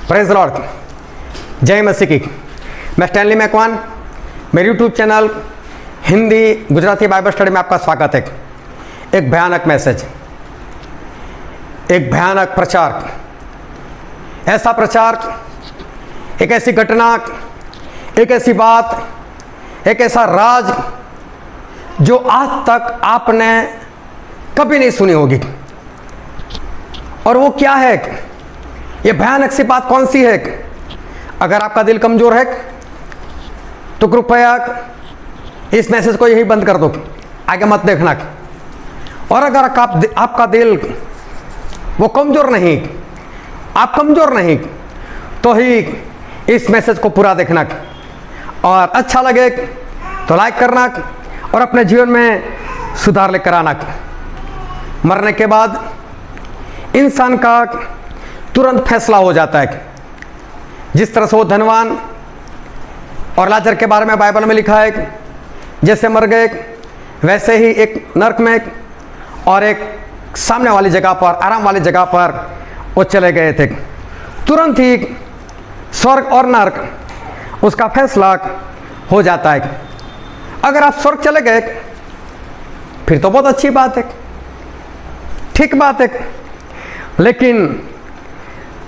Praise Lord, जय मसीह की। मैं स्टैनली मैकवान, मेरे YouTube channel Hindi Gujarati Bible study में आपका स्वागत है। एक भयानक मैसेज, एक भयानक प्रचार, ऐसा प्रचार, एक ऐसी घटना, एक ऐसी बात, एक ऐसा राज जो आज तक आपने कभी नहीं सुनी होगी। और वो क्या है? ये भयानक सी बात कौन सी है? अगर आपका दिल कमजोर है तो कृपया इस मैसेज को यही बंद कर दो, आगे मत देखना। और अगर आपका दिल वो कमजोर नहीं, आप कमजोर नहीं, तो ही इस मैसेज को पूरा देखना। और अच्छा लगे तो लाइक करना और अपने जीवन में सुधार लेकर आना। मरने के बाद इंसान का तुरंत फैसला हो जाता है। जिस तरह से वो धनवान और लाजर के बारे में बाइबल में लिखा है, जैसे मर गए वैसे ही एक नरक में और एक सामने वाली जगह पर, आराम वाली जगह पर वो चले गए थे। तुरंत ही स्वर्ग और नरक उसका फैसला हो जाता है। अगर आप स्वर्ग चले गए फिर तो बहुत अच्छी बात है, ठीक बात है। लेकिन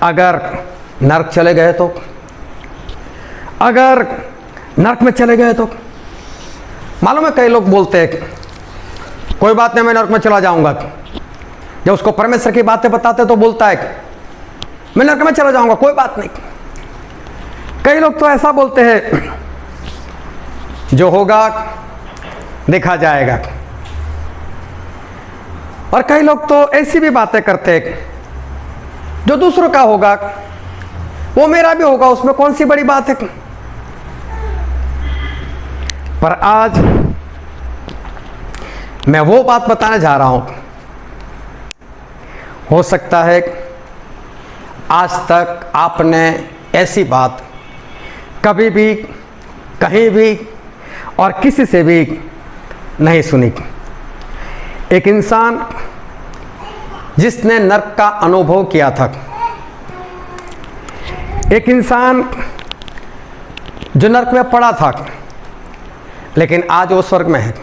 अगर नरक चले गए तो, अगर नरक में चले गए तो, मालूम है कई लोग बोलते हैं कोई बात नहीं, मैं नरक में चला जाऊंगा। जब उसको परमेश्वर की बातें बताते तो बोलता है मैं नरक में चला जाऊंगा, कोई बात नहीं। कई लोग तो ऐसा बोलते हैं जो होगा देखा जाएगा। और कई लोग तो ऐसी भी बातें करते हैं जो दूसरों का होगा वो मेरा भी होगा, उसमें कौन सी बड़ी बात है। पर आज मैं वो बात बताने जा रहा हूं, हो सकता है आज तक आपने ऐसी बात कभी भी, कहीं भी और किसी से भी नहीं सुनी। एक इंसान जिसने नरक का अनुभव किया था, एक इंसान जो नरक में पड़ा था लेकिन आज वो स्वर्ग में है।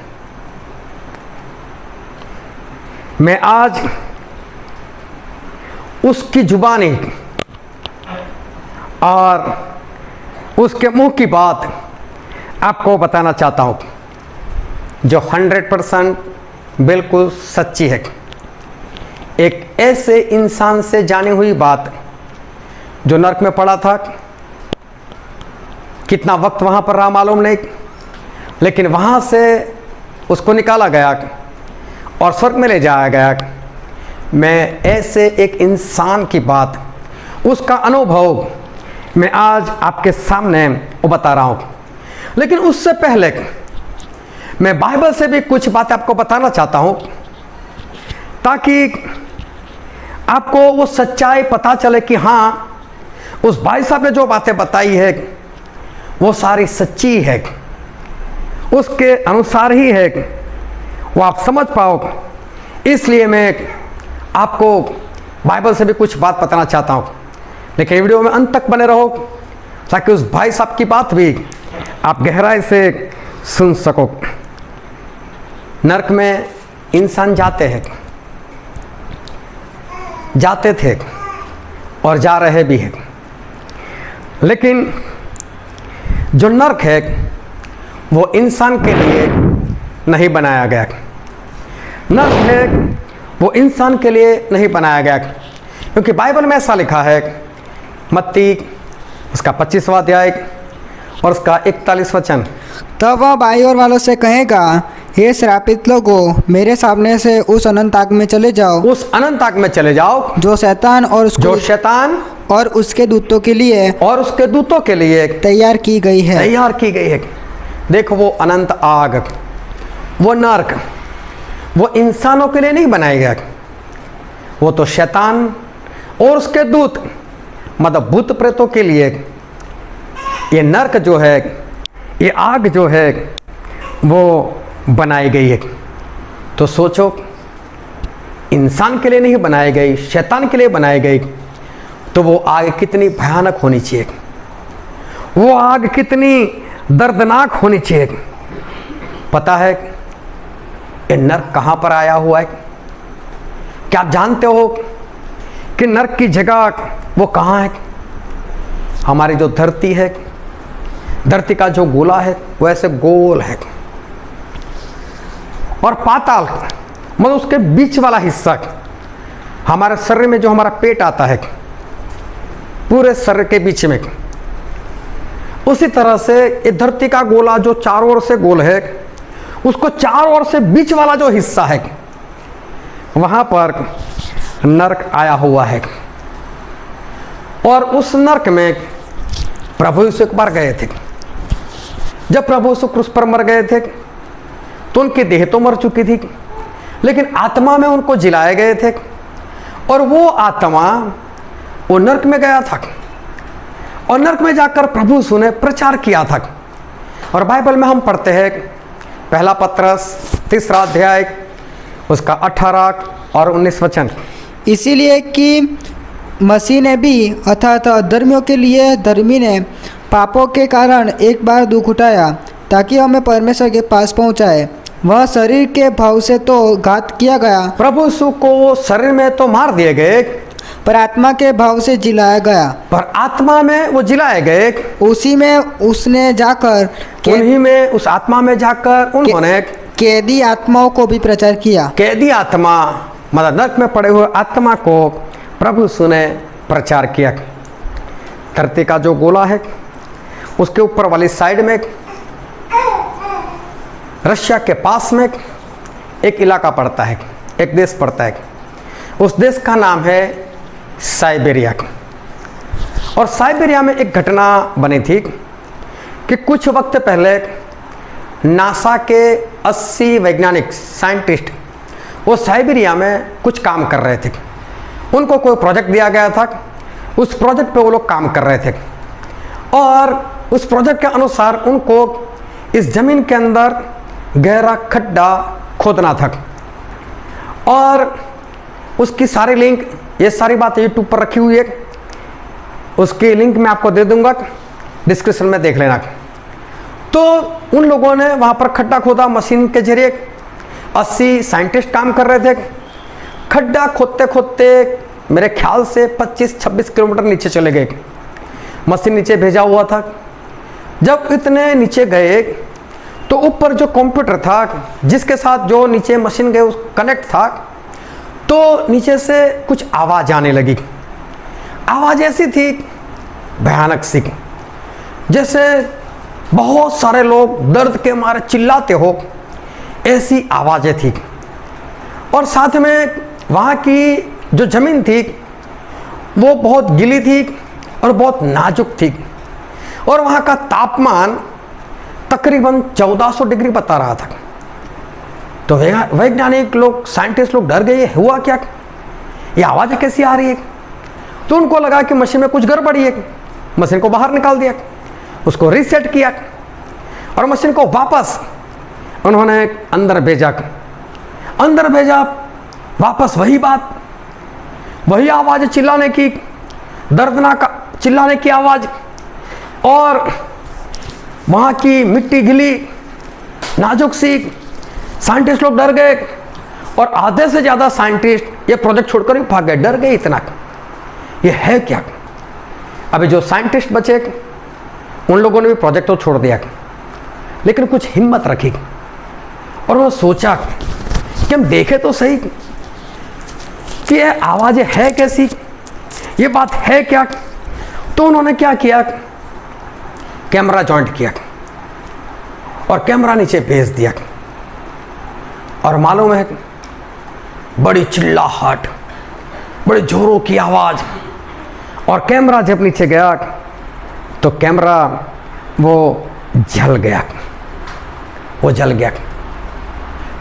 मैं आज उसकी जुबानी और उसके मुंह की बात आपको बताना चाहता हूं जो 100% बिल्कुल सच्ची है। एक ऐसे इंसान से जानी हुई बात जो नरक में पड़ा था, कितना वक्त वहां पर रहा मालूम नहीं, लेकिन वहां से उसको निकाला गया और स्वर्ग में ले जाया गया। मैं ऐसे एक इंसान की बात, उसका अनुभव मैं आज आपके सामने बता रहा हूं। लेकिन उससे पहले मैं बाइबल से भी कुछ बातें आपको बताना चाहता हूं ताकि आपको वो सच्चाई पता चले कि हाँ, उस भाई साहब ने जो बातें बताई है वो सारी सच्ची है, उसके अनुसार ही है, वो आप समझ पाओ। इसलिए मैं आपको बाइबल से भी कुछ बात बताना चाहता हूँ। लेकिन वीडियो में अंत तक बने रहो ताकि उस भाई साहब की बात भी आप गहराई से सुन सको। नरक में इंसान जाते थे और जा रहे भी हैं। लेकिन जो नरक है वो इंसान के लिए नहीं बनाया गया। नरक है वो इंसान के लिए नहीं बनाया गया, क्योंकि बाइबल में ऐसा लिखा है, मत्ती उसका 25वां अध्याय और उसका 41 वचन। तब वह भाई और वालों से कहेगा, हे श्रापित लोगों, मेरे सामने से उस अनंत आग में चले जाओ, उस अनंत आग में चले जाओ जो शैतान और उसके दूतों के लिए तैयार की गई है। देखो, वो अनंत आग, वो नरक, वो इंसानों के लिए नहीं बनाया गया, वो तो शैतान और उसके दूत मतलब भूत प्रेतों के लिए। ये नरक जो है, ये आग जो है वो बनाई गई है। तो सोचो, इंसान के लिए नहीं बनाई गई, शैतान के लिए बनाई गई, तो वो आग कितनी भयानक होनी चाहिए, वो आग कितनी दर्दनाक होनी चाहिए। पता है ये नरक कहां पर आया हुआ है? क्या आप जानते हो कि नरक की जगह वो कहां है? हमारी जो धरती है, धरती का जो गोला है वो ऐसे गोल है, और पाताल मतलब उसके बीच वाला हिस्सा, हमारे शरीर में जो हमारा पेट आता है, पूरे शरीर के बीच में, उसी तरह से ये धरती का गोला जो चारों ओर से गोल है, उसको चारों ओर से बीच वाला जो हिस्सा है, वहां पर नरक आया हुआ है। और उस नरक में प्रभु यीशु एक बार गए थे। जब प्रभु यीशु क्रूस पर मर गए थे तो उनकी देह तो मर चुकी थी, लेकिन आत्मा में उनको जिलाए गए थे, और वो आत्मा वो नरक में गया था, और नरक में जाकर प्रभु यीशु ने प्रचार किया था। और बाइबल में हम पढ़ते हैं पहला पत्रस 3 अध्याय उसका 18 और 19 वचन, इसीलिए कि मसीह ने भी अर्थात अधर्मियों के लिए धर्मी ने पापों के कारण एक बार दुख उठाया ताकि हमें परमेश्वर के पास पहुंचाए। वह शरीर के भाव से तो घात किया गया, प्रभु यीशु को शरीर में तो मार दिए गए, पर आत्मा के भाव से जिलाया गया। पर आत्मा में वो जिलाए गए, उसी में उसने जाकर उन्हीं में उस आत्मा में जाकर उन्होंने कैदी आत्माओं को भी प्रचार किया। कैदी आत्मा मतलब नरक में पड़े हुए आत्मा को प्रभु यीशु ने प्रचार किया। धरती का जो गोला है उसके ऊपर वाली साइड में रशिया के पास में एक इलाका पड़ता है, एक देश पड़ता है। उस देश का नाम है साइबेरिया। और साइबेरिया में एक घटना बनी थी कि कुछ वक्त पहले नासा के 80 वैज्ञानिक साइंटिस्ट वो साइबेरिया में कुछ काम कर रहे थे। उनको कोई प्रोजेक्ट दिया गया था, उस प्रोजेक्ट पे वो लोग काम कर रहे थे, और उस प्रोजेक्ट के अनुसार उनको इस जमीन के अंदर गहरा खड्डा खोदना था। और उसकी सारी लिंक, ये सारी बातें यूट्यूब पर रखी हुई है, उसकी लिंक मैं आपको दे दूंगा, डिस्क्रिप्शन में देख लेना। तो उन लोगों ने वहाँ पर खड्डा खोदा मशीन के जरिए, 80 साइंटिस्ट काम कर रहे थे। खड्डा खोदते खोदते मेरे ख्याल से 25-26 किलोमीटर नीचे चले गए, मशीन नीचे भेजा हुआ था। जब इतने नीचे गए तो ऊपर जो कंप्यूटर था जिसके साथ जो नीचे मशीन गए उस कनेक्ट था, तो नीचे से कुछ आवाज़ आने लगी। आवाज़ ऐसी थी भयानक सी, जैसे बहुत सारे लोग दर्द के मारे चिल्लाते हो, ऐसी आवाज़ें थी। और साथ में वहाँ की जो ज़मीन थी वो बहुत गीली थी और बहुत नाजुक थी, और वहाँ का तापमान तकरीबन 1400 डिग्री बता रहा था। तो वैज्ञानिक लोग, साइंटिस्ट लोग डर गए, हुआ क्या, ये आवाज़ कैसी आ रही है। तो उनको लगा कि मशीन में कुछ गड़बड़ी है, मशीन को बाहर निकाल दिया, उसको रीसेट किया, और मशीन को वापस उन्होंने अंदर भेजा। वापस वही बात, वही आवाज़ चिल्लाने की, दर्दनाक चिल्लाने की आवाज़, और वहाँ की मिट्टी गिली नाजुक सी। साइंटिस्ट लोग डर गए, और आधे से ज़्यादा साइंटिस्ट ये प्रोजेक्ट छोड़कर ही भाग गए, डर गए इतना, ये है क्या। अभी जो साइंटिस्ट बचे उन लोगों ने भी प्रोजेक्ट तो छोड़ दिया, लेकिन कुछ हिम्मत रखी, और उन्होंने सोचा कि हम देखें तो सही कि ये आवाज़ है कैसी, ये बात है क्या। तो उन्होंने क्या किया, कैमरा जॉइंट किया और कैमरा नीचे भेज दिया, और मालूम है बड़ी चिल्लाहट, बड़े जोरों की आवाज़, और कैमरा जब नीचे गया तो कैमरा वो जल गया,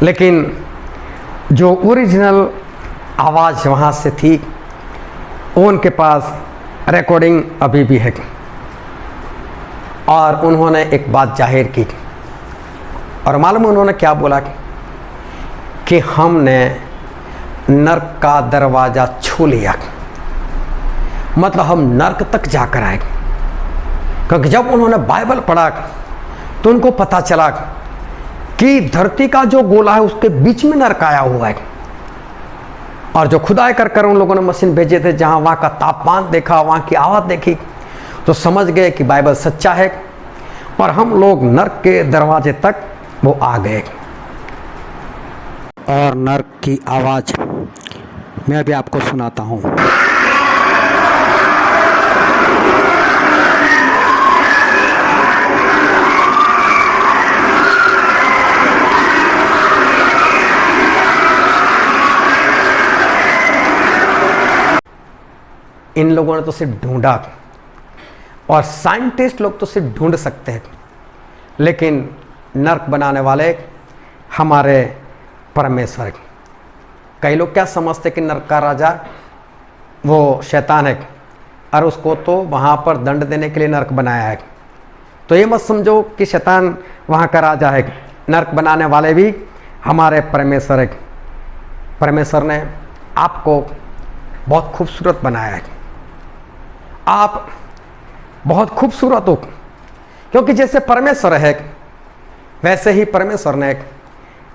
लेकिन जो ओरिजिनल आवाज़ वहाँ से थी वो उनके पास रिकॉर्डिंग अभी भी है। और उन्होंने एक बात जाहिर की, और मालूम उन्होंने क्या बोला कि हमने नरक का दरवाज़ा छू लिया, मतलब हम नर्क तक जाकर आए। क्योंकि जब उन्होंने बाइबल पढ़ा तो उनको पता चला कि धरती का जो गोला है उसके बीच में नर्क आया हुआ है। और जो खुदाई कर उन लोगों ने मशीन भेजे थे, जहां वहां का तापमान देखा, वहां की आवाज देखी, तो समझ गए कि बाइबल सच्चा है। और हम लोग नर्क के दरवाजे तक वो आ गए। और नर्क की आवाज मैं भी आपको सुनाता हूँ। इन लोगों ने तो सिर्फ ढूंढा, और साइंटिस्ट लोग तो सिर्फ ढूंढ सकते हैं, लेकिन नर्क बनाने वाले हमारे परमेश्वर। कई लोग क्या समझते कि नर्क का राजा वो शैतान है, और उसको तो वहाँ पर दंड देने के लिए नर्क बनाया है। तो ये मत समझो कि शैतान वहाँ का राजा है। नर्क बनाने वाले भी हमारे परमेश्वर है। परमेश्वर ने आपको बहुत खूबसूरत बनाया है। आप बहुत खूबसूरत हो, क्योंकि जैसे परमेश्वर है वैसे ही परमेश्वर ने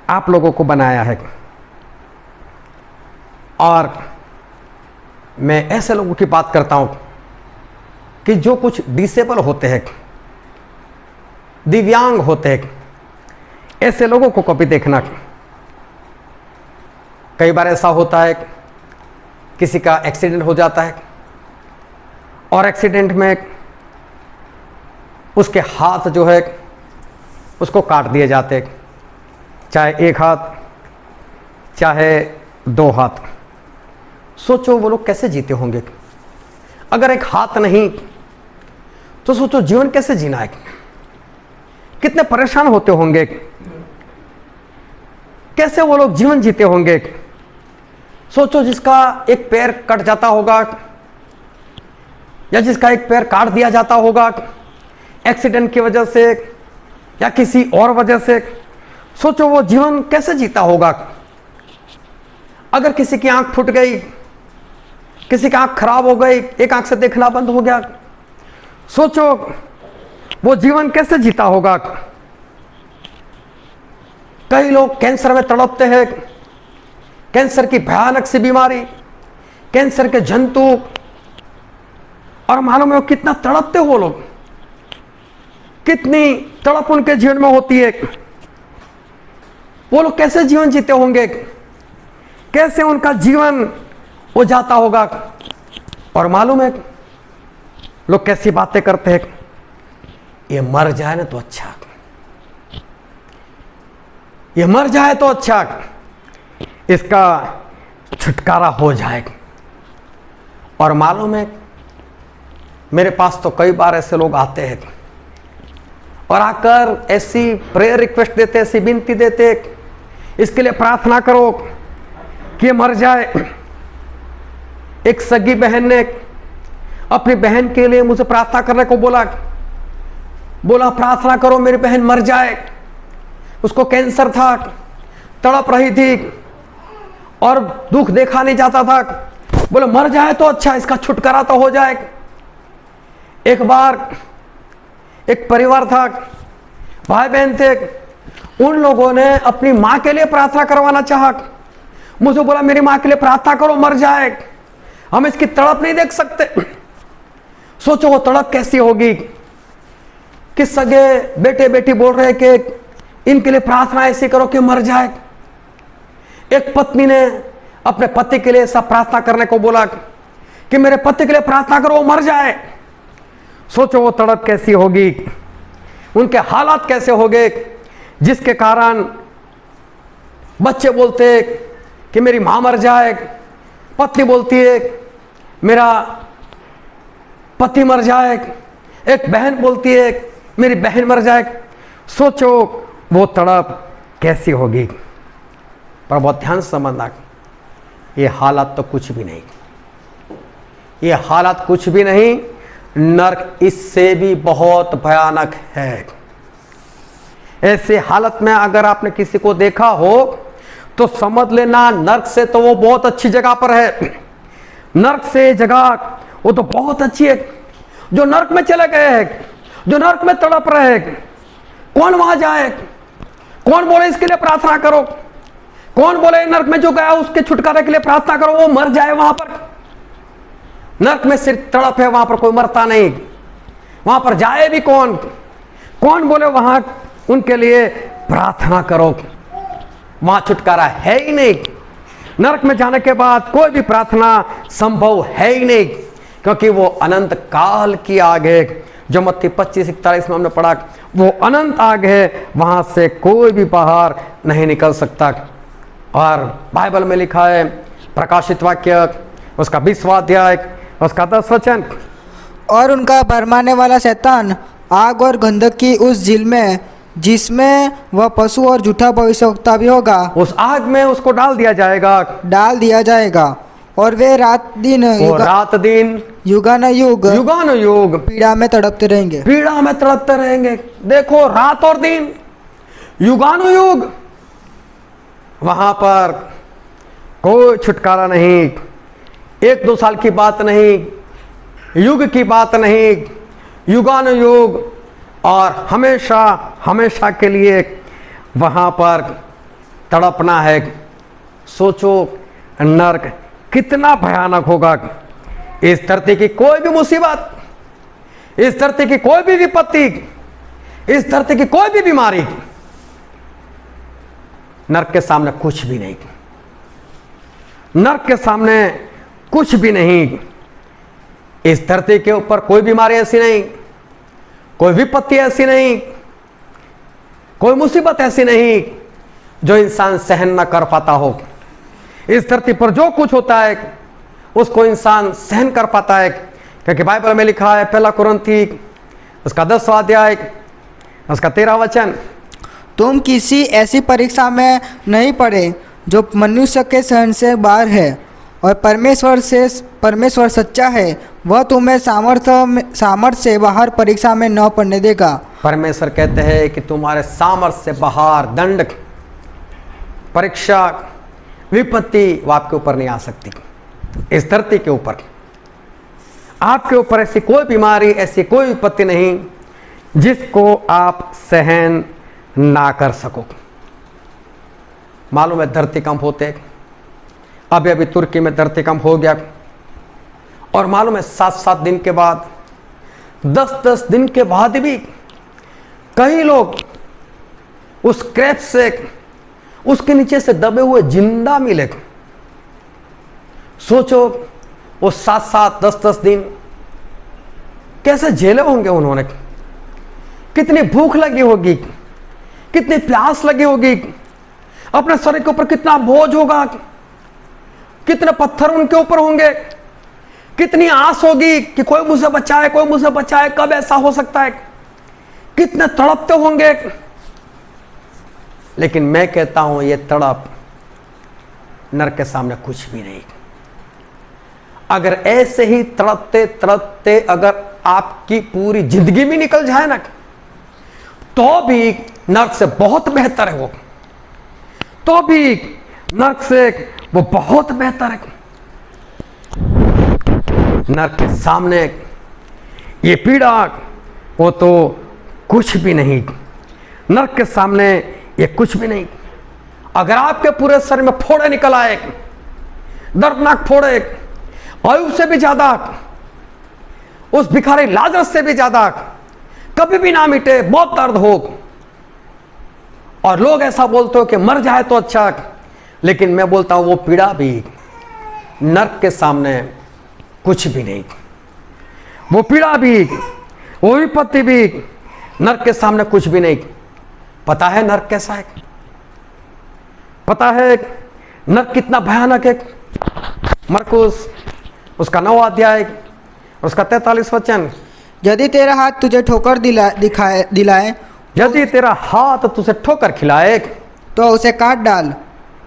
आप लोगों को बनाया है। और मैं ऐसे लोगों की बात करता हूं कि जो कुछ डिसेबल होते हैं, दिव्यांग होते हैं, ऐसे लोगों को कभी देखना। कई बार ऐसा होता है किसी का एक्सीडेंट हो जाता है, और एक्सीडेंट में उसके हाथ जो है उसको काट दिए जाते हैं, चाहे एक हाथ चाहे दो हाथ। सोचो वो लोग कैसे जीते होंगे। अगर एक हाथ नहीं तो सोचो जीवन कैसे जीना है, कितने परेशान होते होंगे, कैसे वो लोग जीवन जीते होंगे। सोचो जिसका एक पैर कट जाता होगा, या जिसका एक पैर काट दिया जाता होगा एक्सीडेंट की वजह से या किसी और वजह से, सोचो वो जीवन कैसे जीता होगा। अगर किसी की आंख फूट गई, किसी की आंख खराब हो गई, एक आंख से देखना बंद हो गया, सोचो वो जीवन कैसे जीता होगा। कई लोग कैंसर में तड़पते हैं, कैंसर की भयानक सी बीमारी, कैंसर के जंतु, और मालूम है वो कितना तड़पते हो लोग, कितनी तड़प उनके जीवन में होती है। वो लोग कैसे जीवन जीते होंगे, कैसे उनका जीवन हो जाता होगा। और मालूम है लोग कैसी बातें करते हैं, ये मर जाए ना तो अच्छा, ये मर जाए तो अच्छा, इसका छुटकारा हो जाए। और मालूम है मेरे पास तो कई बार ऐसे लोग आते हैं और आकर ऐसी प्रेयर रिक्वेस्ट देते, ऐसी विनती देते, इसके लिए प्रार्थना करो कि ये मर जाए। एक सगी बहन ने अपनी बहन के लिए मुझे प्रार्थना करने को बोला प्रार्थना करो मेरी बहन मर जाए। उसको कैंसर था, तड़प रही थी और दुख देखा नहीं जाता था। बोले मर जाए तो अच्छा, इसका छुटकारा तो हो जाए। एक बार एक परिवार था, भाई बहन थे, उन लोगों ने अपनी मां के लिए प्रार्थना करवाना चाहा। मुझे बोला मेरी मां के लिए प्रार्थना करो मर जाए, हम इसकी तड़प नहीं देख सकते। सोचो वो तड़प कैसी होगी कि सगे बेटे बेटी बोल रहे कि इनके लिए प्रार्थना ऐसी करो कि मर जाए। एक पत्नी ने अपने पति के लिए सब प्रार्थना करने को बोला कि मेरे पति के लिए प्रार्थना करो वो मर जाए। सोचो वो तड़प कैसी होगी, उनके हालात कैसे होंगे, जिसके कारण बच्चे बोलते कि मेरी मां मर जाए, पत्नी बोलती है मेरा पति मर जाए, एक बहन बोलती है मेरी बहन मर जाए। सोचो वो तड़प कैसी होगी। पर बहुत ध्यान से समझना, ये हालात तो कुछ भी नहीं, ये हालात कुछ भी नहीं, नर्क इससे भी बहुत भयानक है। ऐसे हालत में अगर आपने किसी को देखा हो तो समझ लेना नर्क से तो वो बहुत अच्छी जगह पर है। नर्क से जगह वो तो बहुत अच्छी है। जो नरक में चले गए हैं, जो नरक में तड़प रहे हैं, कौन वहां जाए? कौन बोले इसके लिए प्रार्थना करो? कौन बोले नरक में जो गया उसके छुटकारे के लिए प्रार्थना करो, वो मर जाए? वहां पर नरक में सिर्फ तड़प है, वहां पर कोई मरता नहीं। वहां पर जाए भी कौन? कौन बोले वहां उनके लिए प्रार्थना करो? वहां छुटकारा है ही नहीं। नरक में जाने के बाद कोई भी प्रार्थना संभव है ही नहीं, क्योंकि वो अनंत काल की आग है। जो मत्ती 25:41 में हमने पढ़ा, वो अनंत आग है, वहां से कोई भी बाहर नहीं निकल सकता। और बाइबल में लिखा है, प्रकाशित वाक्य उसका 20वां अध्याय उसका 10 वचन, और उनका भरमाने वाला शैतान आग और गंधक की उस झील में, जिसमें वह पशु और झूठा भविष्यवक्ता भी होगा, उस आग में उसको डाल दिया जाएगा। और वे रात दिन युगानुयुग पीड़ा में तड़पते रहेंगे। देखो, रात और दिन, युगानुयुग, वहां पर कोई छुटकारा नहीं। 1-2 साल की बात नहीं, युग की बात नहीं, युगानुयुग, और हमेशा हमेशा के लिए वहां पर तड़पना है। सोचो नरक कितना भयानक होगा। इस धरती की कोई भी मुसीबत, इस धरती की कोई भी विपत्ति, इस धरती की कोई भी बीमारी नरक के सामने कुछ भी नहीं। नरक के सामने कुछ भी नहीं। इस धरती के ऊपर कोई बीमारी ऐसी नहीं, कोई विपत्ति ऐसी नहीं, कोई मुसीबत ऐसी नहीं जो इंसान सहन न कर पाता हो। इस धरती पर जो कुछ होता है उसको इंसान सहन कर पाता है, क्योंकि बाइबल में लिखा है, 1 कुरिन्थी उसका 10वां अध्याय उसका 13 वचन, तुम किसी ऐसी परीक्षा में नहीं पड़े जो मनुष्य के सहन से बाहर है, और परमेश्वर सच्चा है, वह तुम्हें सामर्थ्य से बाहर परीक्षा में न पड़ने देगा। परमेश्वर कहते हैं कि तुम्हारे सामर्थ्य से बाहर दंड, परीक्षा, विपत्ति वो आपके ऊपर नहीं आ सकती। इस धरती के ऊपर आपके ऊपर ऐसी कोई बीमारी, ऐसी कोई विपत्ति नहीं जिसको आप सहन ना कर सको। मालूम है धरतीकंप होते, अभी तुर्की में धरतीकंप हो गया, और मालूम है 7-7 दिन के बाद, 10-10 दिन के बाद भी कई लोग उस क्रैश से, उसके नीचे से दबे हुए जिंदा मिले। सोचो वो 7-7, 10-10 दिन कैसे झेले होंगे उन्होंने। कितनी भूख लगी होगी, कितनी प्यास लगी होगी, अपने शरीर के ऊपर कितना बोझ होगा, कितने पत्थर उनके ऊपर होंगे, कितनी आस होगी कि कोई मुझे बचाए, कोई मुझे बचाए, कब ऐसा हो सकता है, कितने तड़पते होंगे। लेकिन मैं कहता हूं ये तड़प नरक के सामने कुछ भी नहीं। अगर ऐसे ही तड़पते तड़पते अगर आपकी पूरी जिंदगी भी निकल जाए ना, तो भी नरक से बहुत बेहतर है वो, तो भी नरक से वो बहुत बेहतर है। नरक के सामने ये पीड़ा वो तो कुछ भी नहीं। नरक के सामने ये कुछ भी नहीं। अगर आपके पूरे शरीर में फोड़े निकल आए, दर्दनाक फोड़े, आयु से भी ज्यादा, उस भिखारी लाजर से भी ज्यादा, कभी भी ना मिटे, बहुत दर्द हो, और लोग ऐसा बोलते हो कि मर जाए तो अच्छा, लेकिन मैं बोलता हूं वो पीड़ा भी नरक के सामने कुछ भी नहीं। वो पीड़ा भी, वो विपत्ति भी नरक के सामने कुछ भी नहीं। पता है नरक कैसा है? पता है नरक कितना भयानक है? मरकुस उसका 9वां अध्याय उसका 43 वचन, यदि तेरा हाथ तुझे ठोकर दिलाए, यदि तेरा हाथ तुझे ठोकर खिलाए, तो उसे काट डाल।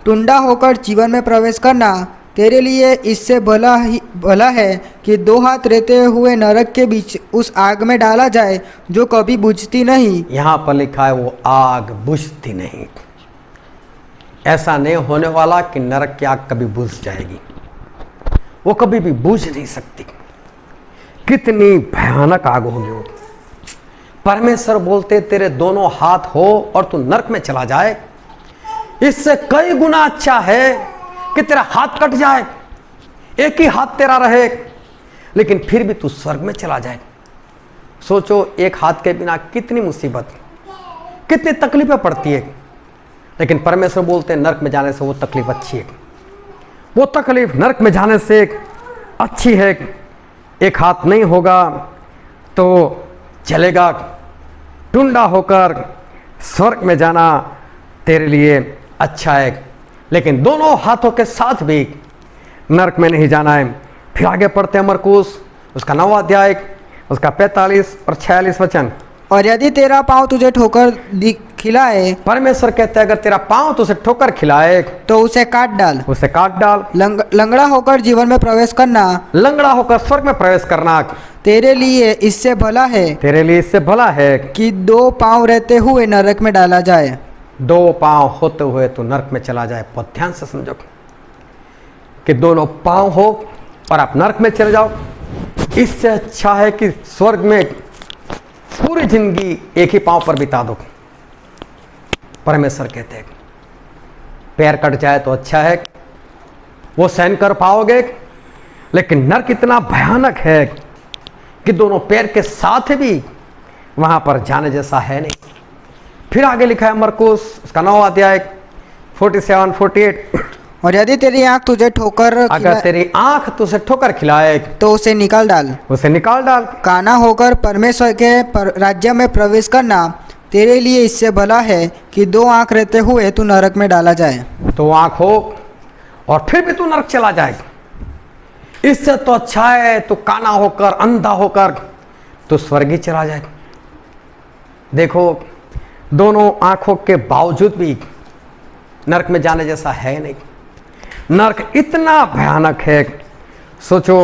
टुंडा होकर जीवन में प्रवेश करना तेरे लिए इससे भला है कि 2 हाथ रहते हुए नरक के बीच उस आग में डाला जाए जो कभी बुझती नहीं। यहां पर लिखा है वो आग बुझती नहीं। ऐसा नहीं होने वाला कि नरक की आग कभी बुझ जाएगी, वो कभी भी बुझ नहीं सकती। कितनी भयानक आग होगी वो। परमेश्वर बोलते तेरे दोनों हाथ हो और तू नरक में चला जाए, इससे कई गुना अच्छा है कि तेरा हाथ कट जाए, एक ही हाथ तेरा रहे, लेकिन फिर भी तू स्वर्ग में चला जाए। सोचो एक हाथ के बिना कितनी मुसीबत, कितनी तकलीफें पड़ती है, लेकिन परमेश्वर बोलते हैं नरक में जाने से वो तकलीफ अच्छी है। वो तकलीफ नरक में जाने से अच्छी है। एक हाथ नहीं होगा तो चलेगा, टुंडा होकर स्वर्ग में जाना तेरे लिए अच्छा है, लेकिन दोनों हाथों के साथ भी नरक में नहीं जाना है। फिर आगे पढ़ते हैं मरकुस उसका 9वां अध्याय उसका 45 और 46 वचन। और यदि तेरा पाँव तुझे ठोकर खिलाए, परमेश्वर कहते हैं अगर तेरा पाँव तुझे ठोकर खिलाए तो उसे काट डाल। उसे काट डाल। लंगड़ा होकर जीवन में प्रवेश करना, लंगड़ा होकर स्वर्ग में प्रवेश करना तेरे लिए इससे भला है, तेरे लिए इससे भला है कि 2 पाँव रहते हुए नरक में डाला जाए। 2 पाँव होते हुए तो नरक में चला जाए। बहुत ध्यान से समझो कि दोनों पाँव हो और आप नरक में चले जाओ, इससे अच्छा है कि स्वर्ग में पूरी जिंदगी एक ही पाँव पर बिता दो। परमेश्वर कहते हैं पैर कट जाए तो अच्छा है, वो सहन कर पाओगे, लेकिन नरक इतना भयानक है कि दोनों पैर के साथ भी वहां पर जाने जैसा है नहीं। फिर आगे लिखा है मरकुस उसका 9वां अध्याय 47 48। और यदि तेरी आंख तुझे ठोकर अगर तेरी आंख तुझे ठोकर खिलाए तो उसे निकाल डाल। उसे निकाल डाल। काना होकर परमेश्वर के राज्य में प्रवेश करना, तेरे लिए इससे भला है कि 2 आंख रहते हुए तू नरक में डाला जाए। तो आंख हो और फिर भी तू नरक चला जाए, इससे तो अच्छा है तू काना होकर अंधा होकर तू स्वर्ग ही चला जाए। देखो दोनों आंखों के बावजूद भी नरक में जाने जैसा है नहीं। नरक इतना भयानक है, सोचो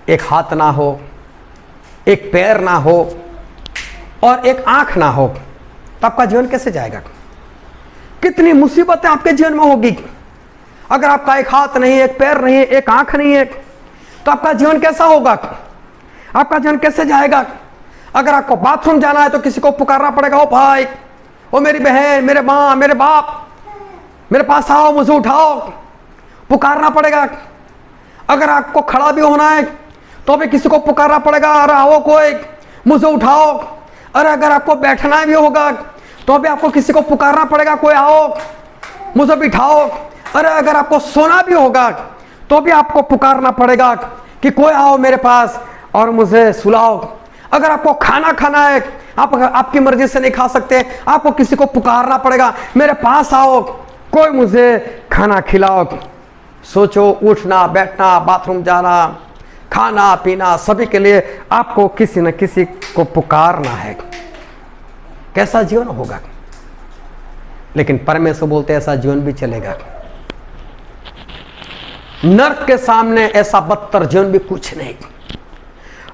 एक हाथ ना हो, एक पैर ना हो और एक आंख ना हो, तो आपका जीवन कैसे जाएगा? कितनी मुसीबतें आपके जीवन में होगी। अगर आपका एक हाथ नहीं, एक पैर नहीं, एक आंख नहीं है, तो आपका जीवन कैसा होगा? आपका जीवन कैसे जाएगा? अगर आपको बाथरूम जाना है तो किसी को पुकारना पड़ेगा, ओ भाई, ओ मेरी बहन, मेरे माँ, मेरे बाप, मेरे पास आओ, मुझे उठाओ, पुकारना पड़ेगा। अगर आपको खड़ा भी होना है तो भी किसी को पुकारना पड़ेगा, अरे आओ कोई, मुझे उठाओ। अरे अगर आपको बैठना भी होगा तो भी आपको किसी को पुकारना पड़ेगा, कोई आओ, मुझे बिठाओ। अरे अगर आपको सोना भी होगा तो भी आपको पुकारना पड़ेगा कि कोई आओ मेरे पास और मुझे सुलाओ। अगर आपको खाना खाना है, आप आपकी मर्जी से नहीं खा सकते, आपको किसी को पुकारना पड़ेगा, मेरे पास आओ, कोई मुझे खाना खिलाओ। सोचो उठना, बैठना, बाथरूम जाना, खाना पीना, सभी के लिए आपको किसी न किसी को पुकारना है। कैसा जीवन होगा? लेकिन परमेश्वर बोलते ऐसा जीवन भी चलेगा। नरक के सामने ऐसा बदतर जीवन भी कुछ नहीं।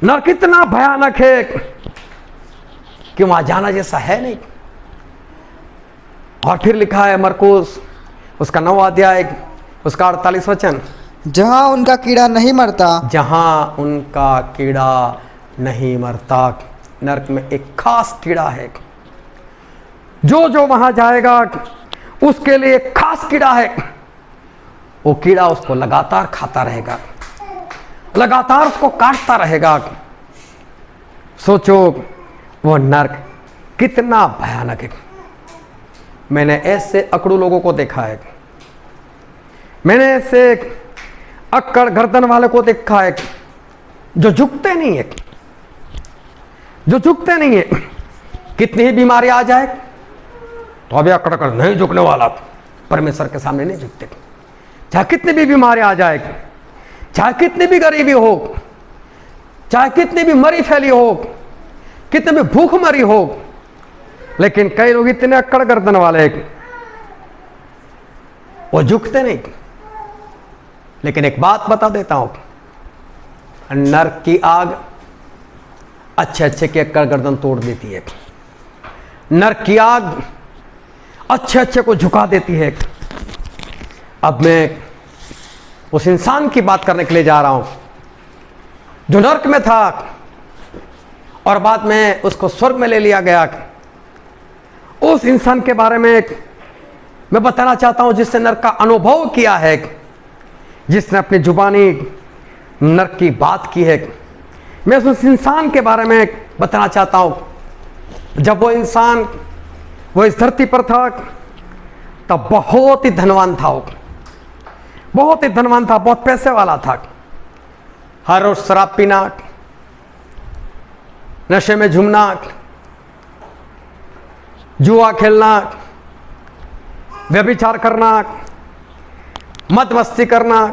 नरक इतना भयानक है कि वहां जाना जैसा है नहीं। और फिर लिखा है मरकुस उसका 9वां अध्याय उसका 48 वचन, जहां उनका कीड़ा नहीं मरता, जहां उनका कीड़ा नहीं मरता। नरक में एक खास कीड़ा है, जो जो वहां जाएगा उसके लिए एक खास कीड़ा है। वो कीड़ा उसको लगातार खाता रहेगा, लगातार उसको काटता रहेगा। सोचो वो नरक कितना भयानक है। मैंने ऐसे अकड़ू लोगों को देखा है, मैंने ऐसे अक्कड़ गर्दन वाले को देखा है जो झुकते नहीं है, जो झुकते नहीं है। कितनी ही बीमारी आ जाए तो अभी अकड़ कर नहीं झुकने वाला, परमेश्वर के सामने नहीं झुकते। चाहे कितनी भी बीमारी आ जाए, चाहे कितनी भी गरीबी हो, चाहे कितनी भी मरी फैली हो, कितनी भी भूख मरी हो, लेकिन कई लोग इतने अक्कड़ गर्दन वाले वो झुकते नहीं। लेकिन एक बात बता देता हूं, नरक की आग अच्छे अच्छे की अक्कड़ गर्दन तोड़ देती है। नरक की आग अच्छे अच्छे को झुका देती है। अब मैं उस इंसान की बात करने के लिए जा रहा हूं जो नरक में था और बाद में उसको स्वर्ग में ले लिया गया, उस इंसान के बारे में मैं बताना चाहता हूं जिसने नरक का अनुभव किया है, जिसने अपनी जुबानी नरक की बात की है। मैं उस इंसान के बारे में बताना चाहता हूं। जब वो इंसान वो इस धरती पर था तब बहुत ही धनवान था, वो बहुत ही धनवान था, बहुत पैसे वाला था। हर रोज शराब पीना, नशे में झूमना, जुआ खेलना, व्यभिचार करना, मद मस्ती करना,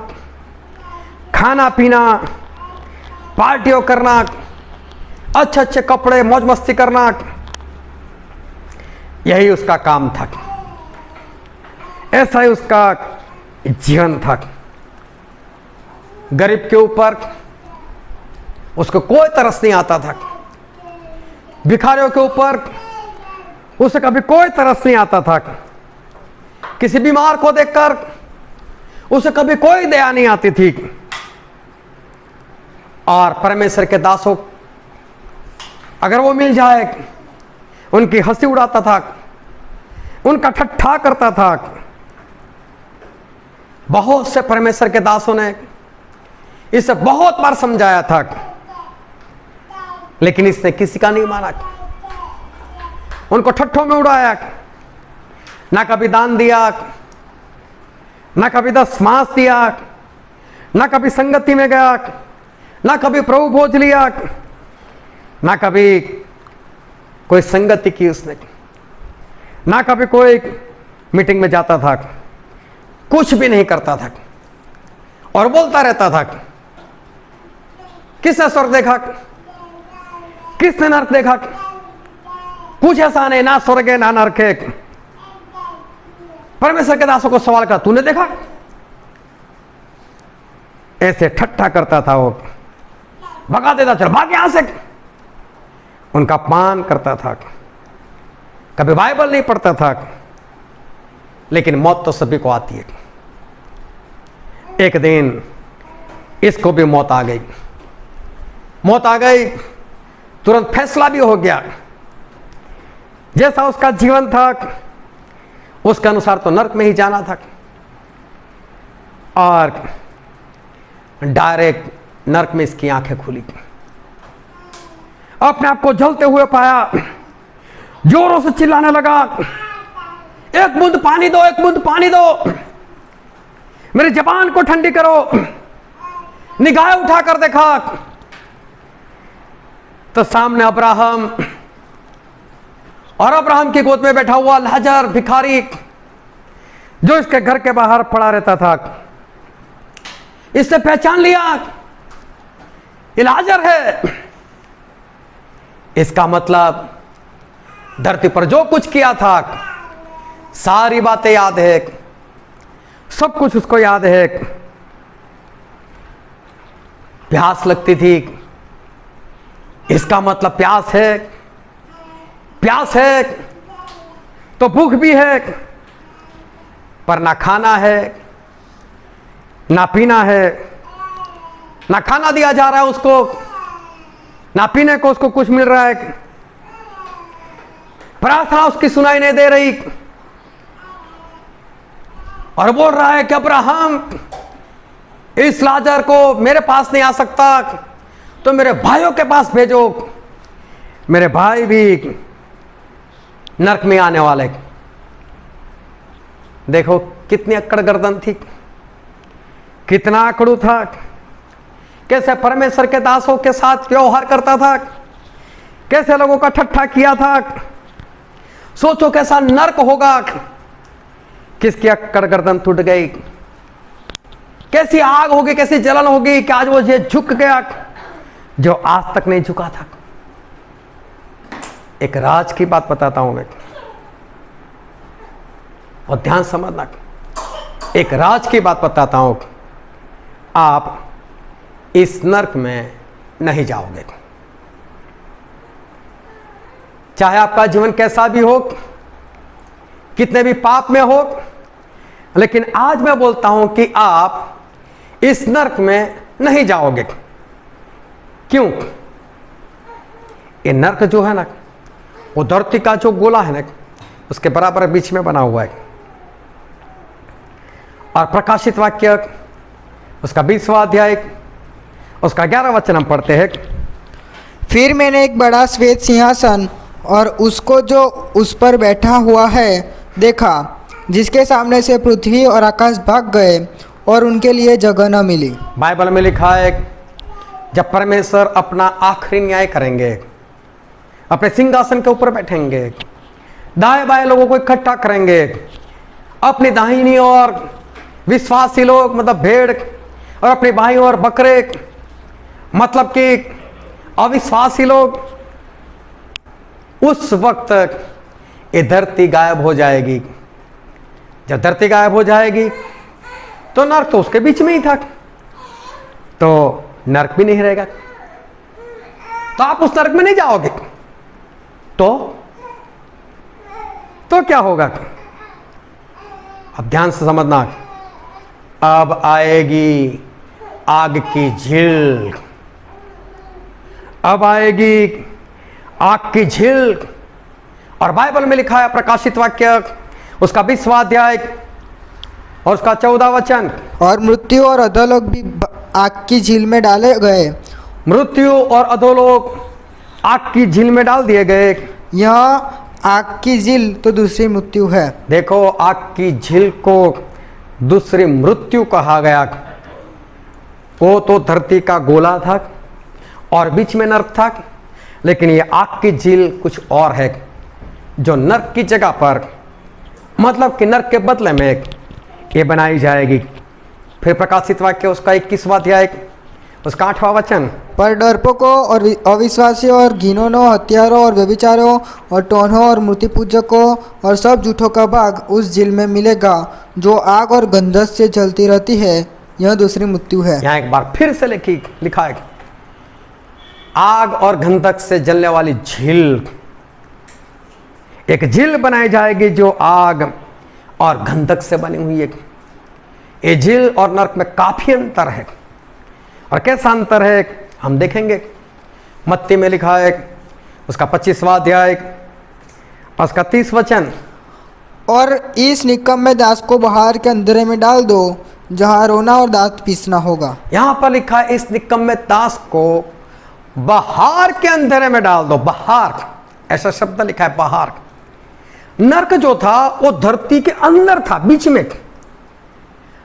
खाना पीना, पार्टियों करना, अच्छे अच्छे कपड़े, मौज मस्ती करना, यही उसका काम था। ऐसा ही उसका जीवन था। गरीब के ऊपर उसको कोई तरस नहीं आता था, भिखारियों के ऊपर उसे कभी कोई तरस नहीं आता था, किसी बीमार को देखकर उसे कभी कोई दया नहीं आती थी। और परमेश्वर के दासों अगर वो मिल जाए, उनकी हंसी उड़ाता था, उनका ठट्ठा करता था। बहुत से परमेश्वर के दासों ने इसे बहुत बार समझाया था, लेकिन इसने किसी का नहीं माना। उनको ठट्ठों में उड़ाया, ना कभी दान दिया, ना कभी 10 मांस दिया, ना कभी संगति में गया, ना कभी प्रभु भोज लिया, ना कभी कोई संगति की उसने, ना कभी कोई मीटिंग में जाता था, कुछ भी नहीं करता था और बोलता रहता था। किसने स्वर्ग देखा, किसने नरक देखा? कुछ ऐसा नहीं, ना स्वर्ग है ना नरक है। परमेश्वर के दासों को सवाल करा, तूने देखा? ऐसे ठट्ठा करता था वो, भगा देता, चल भाग यहां से। उनका अपमान करता था, कभी बाइबल नहीं पढ़ता था। लेकिन मौत तो सभी को आती है। एक दिन इसको भी मौत आ गई, मौत आ गई, तुरंत फैसला भी हो गया। जैसा उसका जीवन था उसके अनुसार तो नरक में ही जाना था, और डायरेक्ट नरक में इसकी आंखें खुली। अपने आप को जलते हुए पाया, जोरों से चिल्लाने लगा, एक बूंद पानी दो, एक बूंद पानी दो, मेरी जबान को ठंडी करो। निगाह उठाकर देखा तो सामने अब्राहम और अब्राहम की गोद में बैठा हुआ लाजर भिखारी, जो इसके घर के बाहर पड़ा रहता था। इसने पहचान लिया, ये लाजर है। इसका मतलब धरती पर जो कुछ किया था सारी बातें याद है, सब कुछ उसको याद है। प्यास लगती थी, इसका मतलब प्यास है, प्यास है तो भूख भी है, पर ना खाना है ना पीना है। ना खाना दिया जा रहा है उसको, ना पीने को उसको कुछ मिल रहा है। प्रार्थना उसकी सुनाई नहीं दे रही, और बोल रहा है कि अब्राहम, इस लाजर को मेरे पास नहीं आ सकता तो मेरे भाइयों के पास भेजो, मेरे भाई भी नरक में आने वाले। देखो कितनी अक्कड़ गर्दन थी, कितना आकड़ू था, कैसे परमेश्वर के दासों के साथ व्यवहार करता था, कैसे लोगों का ठट्ठा किया था। सोचो कैसा नरक होगा। किसकी अक्कड़ गर्दन टूट गई, कैसी आग होगी, कैसी जलन होगी कि आज वो ये झुक गया जो आज तक नहीं झुका था। एक राज की बात बताता हूं मैं, और ध्यान समझना। एक राज की बात बताता हूं, आप इस नरक में नहीं जाओगे। चाहे आपका जीवन कैसा भी हो, कितने भी पाप में हो, लेकिन आज मैं बोलता हूं कि आप इस नरक में नहीं जाओगे। क्यों? ये नरक जो है ना, वो धरती का जो गोला है ना, उसके बराबर बीच में बना हुआ है। और प्रकाशित वाक्य उसका 20वां अध्याय उसका 11 वचन हम पढ़ते हैं। फिर मैंने एक बड़ा श्वेत सिंहासन और उसको जो उस पर बैठा हुआ है देखा, जिसके सामने से पृथ्वी और आकाश भाग गए और उनके लिए जगह न मिली। बाइबल में लिखा है जब परमेश्वर अपना आखिरी न्याय करेंगे, अपने सिंहासन के ऊपर बैठेंगे, दाएं बाएं लोगों को इकट्ठा करेंगे, अपनी दाहिनी ओर विश्वासी लोग मतलब भेड़ और अपनी बाईं ओर बकरे मतलब कि अविश्वासी लोग, उस वक्त ये धरती गायब हो जाएगी। जब धरती गायब हो जाएगी तो नरक तो उसके बीच में ही था, तो नरक भी नहीं रहेगा, तो आप उस नरक में नहीं जाओगे। तो क्या होगा? अब ध्यान से समझना। अब आएगी आग की झील, अब आएगी आग की झील। और बाइबल में लिखा है प्रकाशित वाक्य उसका 20वां अध्याय और उसका 14 वचन, और मृत्यु और अधोलोक भी आग की झील में डाले गए। मृत्यु और अधोलोक आग की झील में डाल दिए गए। यह आग की झील तो दूसरी मृत्यु है। देखो, आग की झील को दूसरी मृत्यु कहा गया। वो तो धरती का गोला था और बीच में नरक था, लेकिन ये आग की झील कुछ और है, जो नरक की जगह पर मतलब कि नरक के बदले में ये बनाई जाएगी। फिर प्रकाशित वाक्य उसका 21वां अध्याय उसका 8वां वचन, पर डरपोकों और अविश्वासियों और घिनौनों, हत्यारों और व्यभिचारों और टोन्हों और मूर्ति पूजकों और सब झूठों का भाग उस झील में मिलेगा, जो आग और गंधक से जलती रहती है। यह दूसरी मृत्यु है। यहाँ एक बार फिर से लिखा है, आग और गंधक से जलने वाली झील, एक झील बनाई जाएगी जो आग और गंधक से बनी हुई है। ये झील और नरक में काफी अंतर है, और कैसा अंतर है हम देखेंगे। मत्ती में लिखा है उसका 25वां अध्याय उसका 30 वचन, और इस निकम्मे दास को बाहर के अंधेरे में डाल दो, जहाँ रोना और दांत पीसना होगा। यहां पर लिखा है इस निकम्मे दास को बाहर के अंधेरे में डाल दो। बाहर, ऐसा शब्द लिखा है, बाहर। नरक जो था वो धरती के अंदर था, बीच में।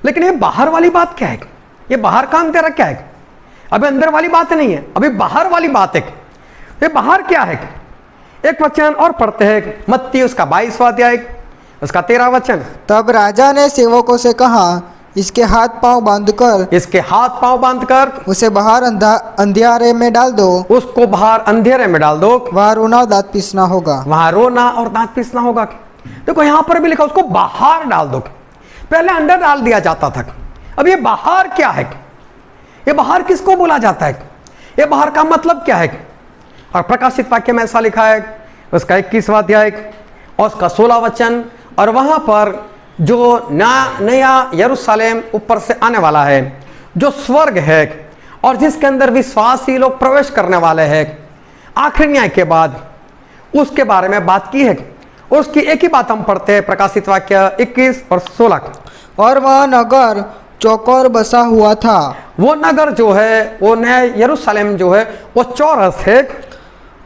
लेकिन ये बाहर वाली बात क्या है? ये बाहर का अंधेरा क्या है? अभी अंदर वाली बात नहीं है, अभी बाहर वाली बात है। ये बाहर क्या है? एक वचन और पढ़ते हैं, मत्ती उसका 22वां अध्याय उसका 13 वचन। तब राजा ने सेवकों से कहा, इसके हाथ पांव बांधकर उसे बाहर अंधियारे में डाल दो। उसको बाहर अंधेरे में डाल दो, वहाँ रोना और दांत पीसना होगा। वहां रोना और दांत पीसना होगा। देखो यहां पर भी लिखा उसको बाहर डाल दो। पहले अंदर डाल दिया जाता था, अब ये बाहर क्या है? ये बाहर किसको बोला जाता है? ये बाहर का मतलब क्या है? और प्रकाशित वाक्य में ऐसा लिखा है उसका 21वां अध्याय और उसका 16 वचन, और वहां पर जो नया यरूशलेम ऊपर से आने वाला है, जो स्वर्ग है और जिसके अंदर विश्वासी लोग प्रवेश करने वाले हैं आखिरी न्याय के बाद, उसके बारे में बात की है। उसकी एक ही बात हम पढ़ते हैं, प्रकाशित वाक्य 21 और 16। और वह नगर चौकोर बसा हुआ था। वो नगर जो है, वो नया यरूशलेम जो है, वो चौरस है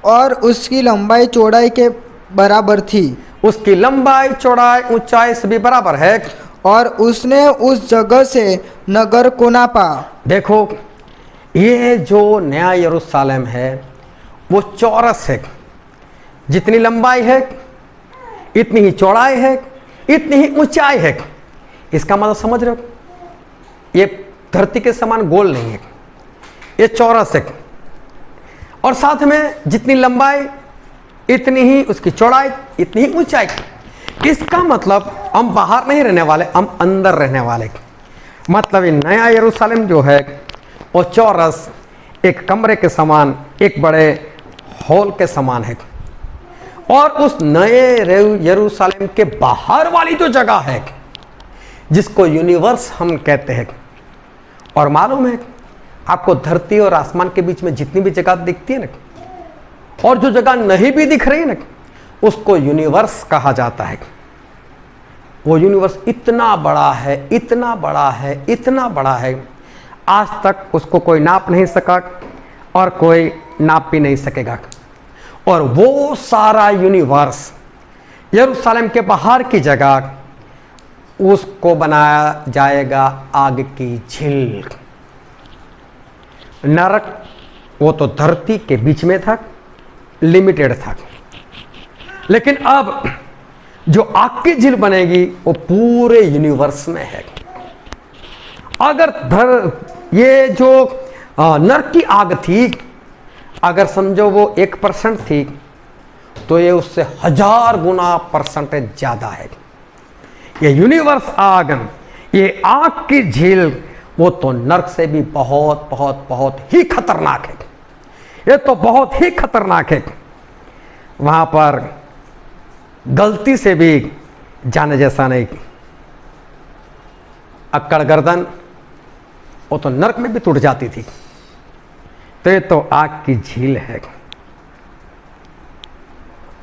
और उसकी लंबाई चौड़ाई के बराबर थी। उसकी लंबाई चौड़ाई ऊंचाई सभी बराबर है। और उसने उस जगह से नगर को नापा। देखो, ये जो नया यरूशलेम है वो चौरस है। जितनी लंबाई है इतनी ही चौड़ाई है, इतनी ही ऊंचाई है। इसका मतलब समझ रहे हो? ये धरती के समान गोल नहीं है, ये चौरस है। और साथ में जितनी लंबाई इतनी ही उसकी चौड़ाई, इतनी ही ऊंचाई। इसका मतलब हम बाहर नहीं रहने वाले, हम अंदर रहने वाले। मतलब ये नया यरूशलेम जो है वो चौरस एक कमरे के समान, एक बड़े हॉल के समान है। और उस नए यरूशलेम के बाहर वाली जो जगह है जिसको यूनिवर्स हम कहते हैं, और मालूम है आपको धरती और आसमान के बीच में जितनी भी जगह दिखती है ना, और जो जगह नहीं भी दिख रही है ना, उसको यूनिवर्स कहा जाता है। वो यूनिवर्स इतना बड़ा है, इतना बड़ा है, इतना बड़ा है, आज तक उसको कोई नाप नहीं सका और कोई नाप भी नहीं सकेगा। और वो सारा यूनिवर्स यरूशलेम के बाहर की जगह, उसको बनाया जाएगा आग की झील। नरक वो तो धरती के बीच में था, लिमिटेड था, लेकिन अब जो आग की झील बनेगी वो पूरे यूनिवर्स में है। अगर ये जो नरक की आग थी, अगर समझो वो 1% थी, तो ये उससे 1000 गुना परसेंटेज ज्यादा है। ये यूनिवर्स आग, ये आग की झील, वो तो नरक से भी बहुत बहुत बहुत ही खतरनाक है। ये तो बहुत ही खतरनाक है। वहां पर गलती से भी जाने जैसा नहीं। अक्कड़ गर्दन वो तो नरक में भी टूट जाती थी। तो ये तो आग की झील है।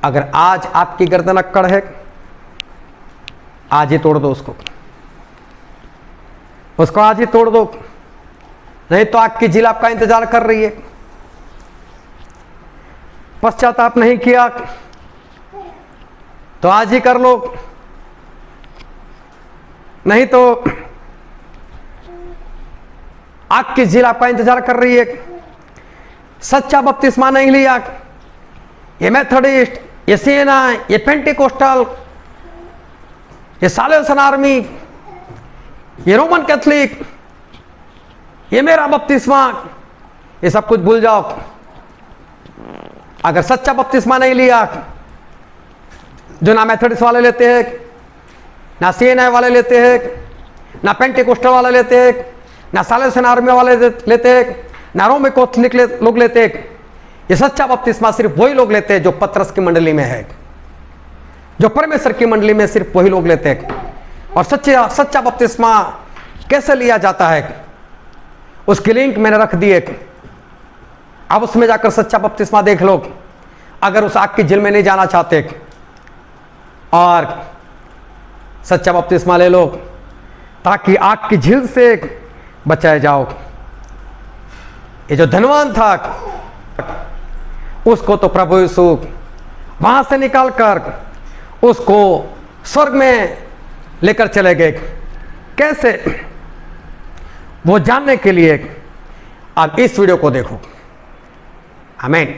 अगर आज आपकी गर्दन अक्कड़ है, आज ही तोड़ दो उसको आज ही तोड़ दो, नहीं तो आग की झील आपका इंतजार कर रही है। पश्चाताप नहीं किया तो आज ही कर लो, नहीं तो आग की झील आपका इंतजार कर रही है। सच्चा बपतिस्मा नहीं लिया, ये मेथोडिस्ट, ये सीएनआई, ये पेंटिकोस्टल, ये साल्वेशन आर्मी, ये रोमन कैथलिक, ये मेरा बपतिस्मा, ये सब कुछ भूल जाओ। अगर सच्चा बपतिस्मा नहीं लिया, जो ना मेथोडिस्ट वाले लेते हैं, ना सीएनआई वाले लेते हैं, ना पेंटिकोस्टल वाले लेते हैं, ना साल्वेशन आर्मी वाले लेते हैं, ना रोमन कैथलिक लोग लेते हैं। ये सच्चा बपतिस्मा सिर्फ वही लोग लेते हैं जो पतरस की मंडली में है, जो परमेश्वर की मंडली में सिर्फ वही लोग लेते हैं। और सच्चा बपतिस्मा कैसे लिया जाता है, उसकी लिंक मैंने रख दी है, आप उसमें जाकर सच्चा बपतिस्मा देख लो, अगर उस आग की झील में नहीं जाना चाहते, और सच्चा बपतिस्मा ले लो ताकि आग की झील से बचाए जाओ। ये जो धनवान था, उसको तो प्रभु यीशु वहां से निकालकर उसको स्वर्ग में लेकर चले गए। कैसे, वो जानने के लिए आप इस वीडियो को देखो। आमीन।